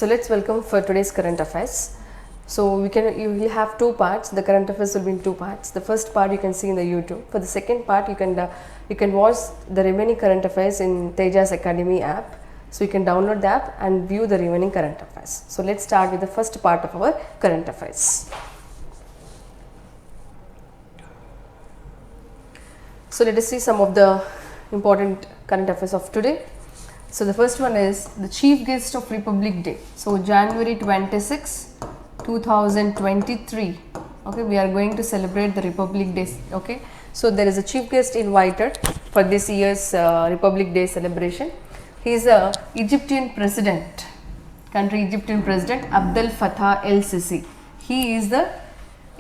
So let's welcome for today's current affairs. So you will have two parts. The current affairs will be in two parts. The first part you can see in the YouTube. For the second part, you can watch the remaining current affairs in Tejas Academy app. So you can download the app and view the remaining current affairs. So let's start with the first part of our current affairs. So let us see some of the important current affairs of today. So the first one is the chief guest of Republic Day. So January 26, 2023. Okay, we are going to celebrate the Republic Day. Okay, so there is a chief guest invited for this year's Republic Day celebration. He is a Egyptian president, Egyptian president Abdel Fattah el-Sisi. He is the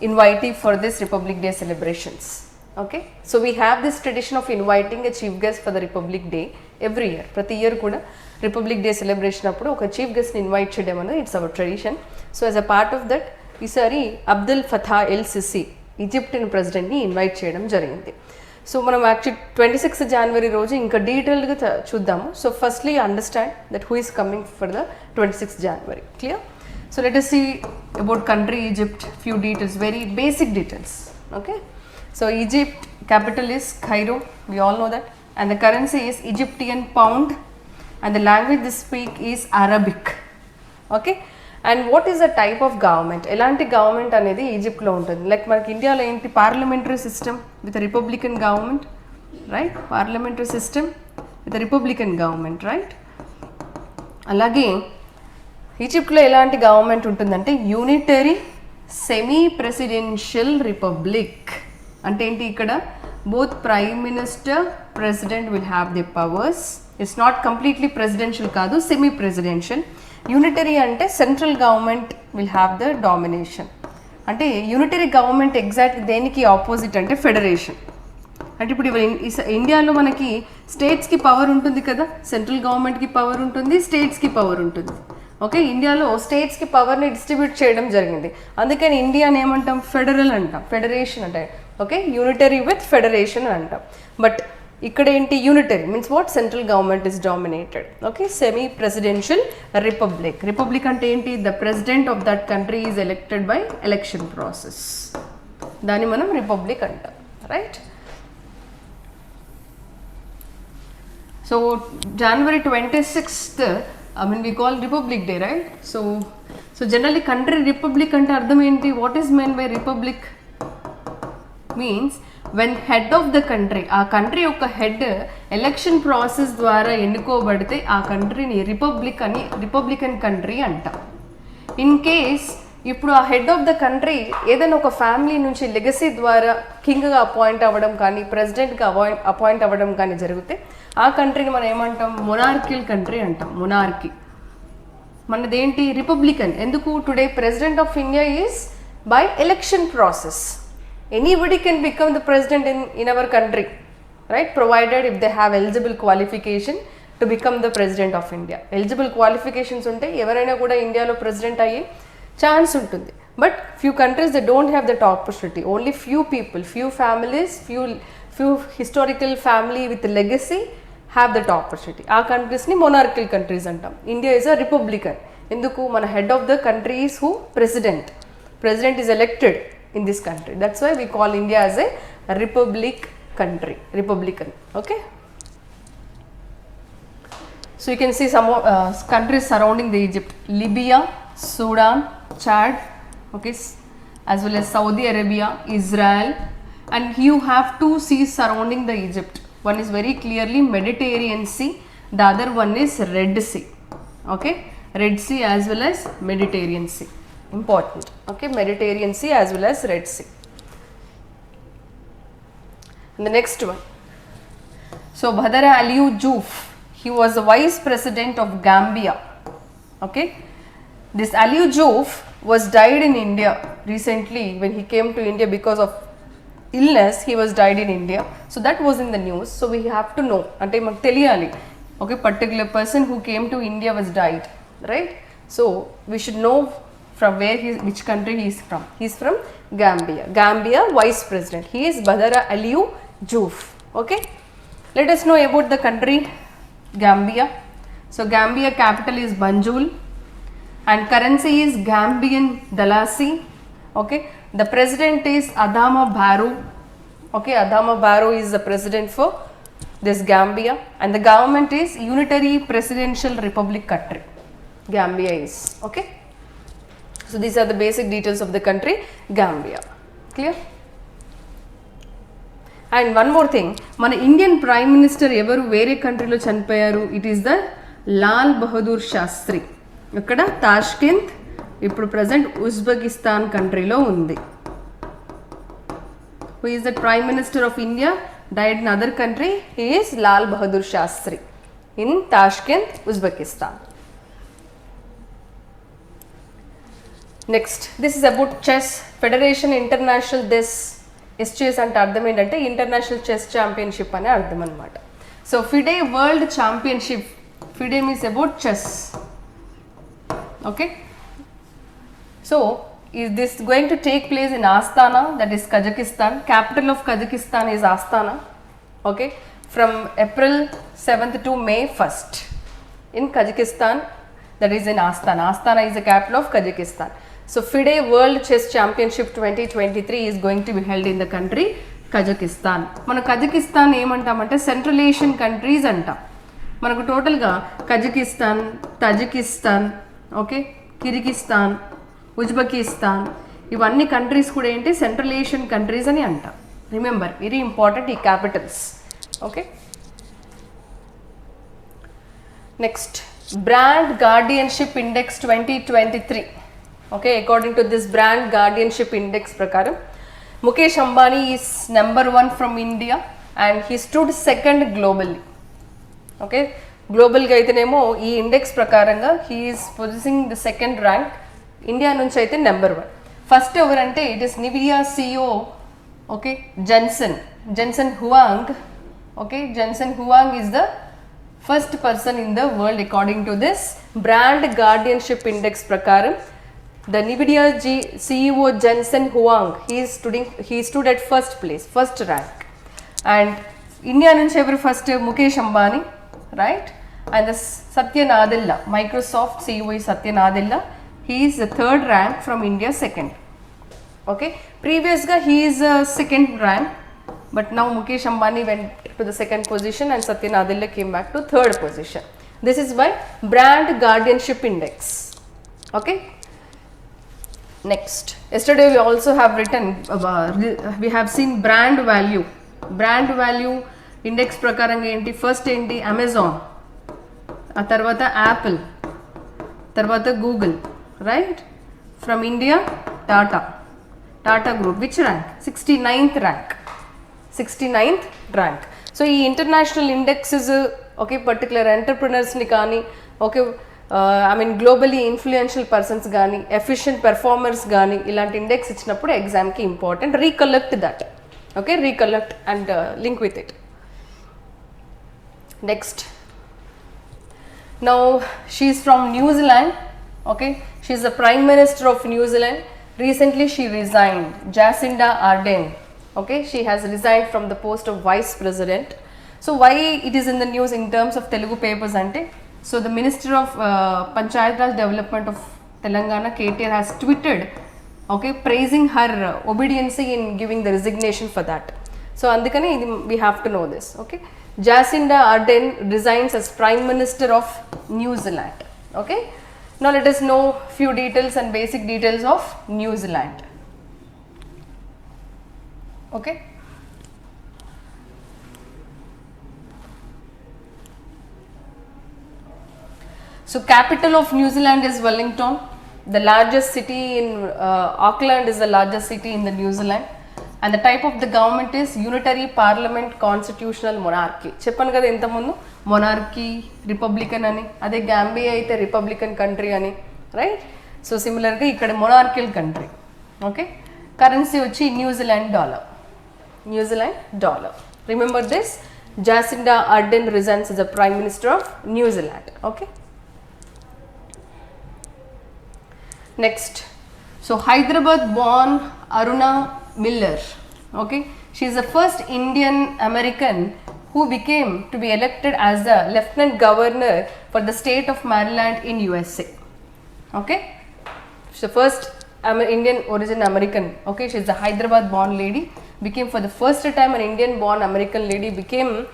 invitee for this Republic Day celebrations. Okay, so we have this tradition of inviting a chief guest for the Republic Day every year. Prati year kuda Republic Day celebration appudu oka chief guest ni invite cheyadam anadi it's our tradition. So as a part of that, isari Abdel Fattah el-Sisi Egyptian president ni invite cheyadam jarigindi. So manam actually 26th January roju inka detailed ga chuddam. So firstly understand that who is coming for the 26th January. Clear? So let us see about country Egypt, few details, very basic details. Okay, so Egypt capital is Cairo, we all know that, and the currency is Egyptian pound, and the language they speak is Arabic. Okay, and what is the type of government? Elanti government anedi Egypt lo untundi. Like manaki India lo enti parliamentary system with a republican government, right? Parliamentary system with a republican government, right? Alage Egypt lo elanti government untundante unitary semi presidential republic. అంటే ఏంటి ఇక్కడ both prime minister president will have their powers. It's not completely presidential కాదు, semi presidential. Unitary అంటే central government will have the domination. అంటే unitary government exact దేనికి opposite అంటే federation. అంటే ఇప్పుడు ఇండియాలో మనకి స్టేట్స్కి పవర్ ఉంటుంది కదా, సెంట్రల్ గవర్నమెంట్కి పవర్ ఉంటుంది, స్టేట్స్కి పవర్ ఉంటుంది. ఓకే, ఇండియాలో స్టేట్స్కి పవర్ని డిస్ట్రిబ్యూట్ చేయడం జరిగింది. అందుకని ఇండియాని ఏమంటాం, ఫెడరల్ అంటాం, ఫెడరేషన్ అంటే. ఓకే, యూనిటరీ విత్ ఫెడరేషన్ అంటాం. బట్ ఇక్కడ ఏంటి, unitary means what, central government is dominated. Okay, semi presidential republic. Republic అంటే ఏంటి, the president of that country is elected by election process. దాన్ని మనం రిపబ్లిక్ అంటాం, right? So January 26th, I mean we call Republic Day, right? So generally country republic ante ardham enti, what is meant by republic? Means when head of the country, ఆ country యొక్క head election process ద్వారా ఎన్నుకోబడితే ఆ కంట్రీని Republican country అంటాం. In case ఇప్పుడు ఆ head of the country ఏదైనా ఒక family నుంచి లెగసీ ద్వారా కింగ్గా అపాయింట్ అవ్వడం కానీ ప్రెసిడెంట్గా అపాయింట్ అవ్వడం కానీ జరిగితే ఆ కంట్రీని మనం ఏమంటాం, మొనార్కిల్ కంట్రీ అంటాం. మొనార్కీ. మనదేంటి, రిపబ్లికన్. ఎందుకు, today president of India is by election process. Anybody can become the president in our country, right? Provided if they have eligible qualification to become the president of India. Eligible qualifications unte evaraina kuda India lo president ayye chance untundi. But few countries they don't have that opportunity. Only few people, few families, few historical family with legacy have that opportunity. Our countries ni monarchical countries antam. India is a republican. Enduku mana head of the country is who? President. President is elected in this country. That's why we call India as a republic country, republican. Okay, so you can see some countries surrounding the Egypt: Libya, Sudan, Chad, okay, as well as Saudi Arabia, Israel, and you have two seas surrounding the Egypt. One is very clearly Mediterranean Sea, the other one is Red Sea. Okay, Red Sea as well as Mediterranean Sea. Important. Okay, Mediterranean Sea as well as Red Sea. And the next one, so Badara Aliou Diouf, he was the vice president of Gambia. Okay, this Aliou Diouf was died in India recently. When he came to India because of illness, he was died in India. So that was in the news. So we have to know, ante maku teliyali. Okay, particular person who came to India was died, right? So we should know from where which country he is from. He is from Gambia. Gambia vice president. He is Badara Aliou Diouf. Okay, let us know about the country Gambia. So Gambia capital is Banjul, and currency is Gambian Dalasi. Okay, the president is Adama Barrow. Okay, Adama Barrow is the president for this Gambia, and the government is Unitary Presidential Republic country. Gambia is. Okay, so these are the basic details of the country Gambia. Clear? And one more thing, మన Indian prime minister ఎవరు వేరే కంట్రీలో చనిపోయారు, it is the Lal Bahadur Shastri. ఇక్కడ Tashkent, ఇప్పుడు present Uzbekistan కంట్రీలో ఉంది. Who is the prime minister of India, died in other country, he is Lal Bahadur Shastri in Tashkent, Uzbekistan. Next, this is about chess. Federation international this chess అంటే అర్థం ఏంటంటే international chess championship అనే అర్థం అనమాట. So FIDE world championship, FIDE means about chess. Okay, so is this going to take place in Astana, that is Kazakhstan. Capital of Kazakhstan is Astana. Okay, from April 7th to May 1st in Kazakhstan, that is in Astana. Astana is the capital of Kazakhstan. So FIDE World Chess Championship 2023 is going to be held in the country Kazakhstan. మన Kazakhstan ఏమంటామంటే central Asian countries అంటాం. మనకు టోటల్గా Kazakhstan, Tajikistan, okay, Kyrgyzstan, Uzbekistan, ఇవన్నీ countries కూడా ఏంటి central Asian countries అని అంటాం. రిమెంబర్, వెరీ ఇంపార్టెంట్ ఈ capitals. Okay, next, brand guardianship index 2023. Okay, according to this brand guardianship index ప్రకారం Mukesh Ambani is number 1 from India and he stood second globally. Okay, గ్లోబల్గా అయితేనేమో ఈ ఇండెక్స్ ప్రకారంగా he is positioning the second rank. India నుంచి అయితే number 1. First ఎవరంటే it is Nvidia CEO, okay, Jensen Huang. Okay, Jensen Huang is the first person in the world according to this brand guardianship index ప్రకారం. The NVIDIA CEO Jensen Huang, he stood at first place, first rank. And India nunchi ever first, Mukesh Ambani, right? And the Satya Nadella, Microsoft CEO is Satya Nadella. He is the third rank from India, second. Okay, previous ga he is second rank, but now Mukesh Ambani went to the second position and Satya Nadella came back to third position. This is by brand guardianship index. Okay. Next, yesterday we also have written, we have seen brand value. Brand value index ప్రకారంగా ఏంటి, first ఏంటి Amazon, ఆ తర్వాత Apple, తర్వాత Google, right? From India Tata group, which rank? 69th rank. 69th rank. So ఈ international indexes, okay, particular ఎంటర్ప్రినర్స్ని కానీ, okay, I mean globally influential persons కానీ, ఎఫిషియెంట్ పెర్ఫార్మర్స్ కానీ ఇలాంటి ఇండెక్స్ ఇచ్చినప్పుడు ఎగ్జామ్కి important. Recollect that. Okay, recollect and link with it. Next, now she is from New Zealand. Okay, she is the prime minister of New Zealand. Recently she resigned, Jacinda Ardern. Okay, she has resigned from the post of vice president. So why it is in the news in terms of Telugu papers ante, so the minister of Panchayat Raj Development of Telangana, KTR, has tweeted, okay, praising her obedience in giving the resignation for that. So andukane we have to know this. Okay, Jacinda Ardern resigns as prime minister of New Zealand. Okay, now let us know few details and basic details of New Zealand. Okay, so capital of New Zealand is Wellington. The largest city in Auckland is the largest city in the New Zealand, and the type of the government is unitary parliament constitutional monarchy. Cheppanu kada inta mundu monarchy, republican ani, ade Gambia aithe republican country ani, right? So similar ga ikkada monarchical country. Okay, currency vachi New Zealand dollar. New Zealand dollar. Remember this, Jacinda Ardern resigns as the Prime Minister of New Zealand. Okay. Next, so Hyderabad born Aruna Miller. Okay, she is the first Indian American who became to be elected as the Lieutenant Governor for the state of Maryland in USA. Okay, she's the first Indian origin American. Okay, she's a Hyderabad born lady, became for the first time an Indian born American lady, became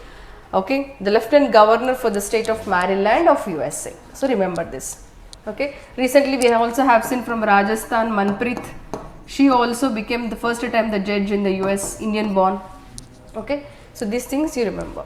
okay the lieutenant governor for the state of Maryland of USA. So remember this. Okay, recently we also have seen from Rajasthan Manpreet, she also became the first time the judge in the US, Indian born. Okay, so these things you remember.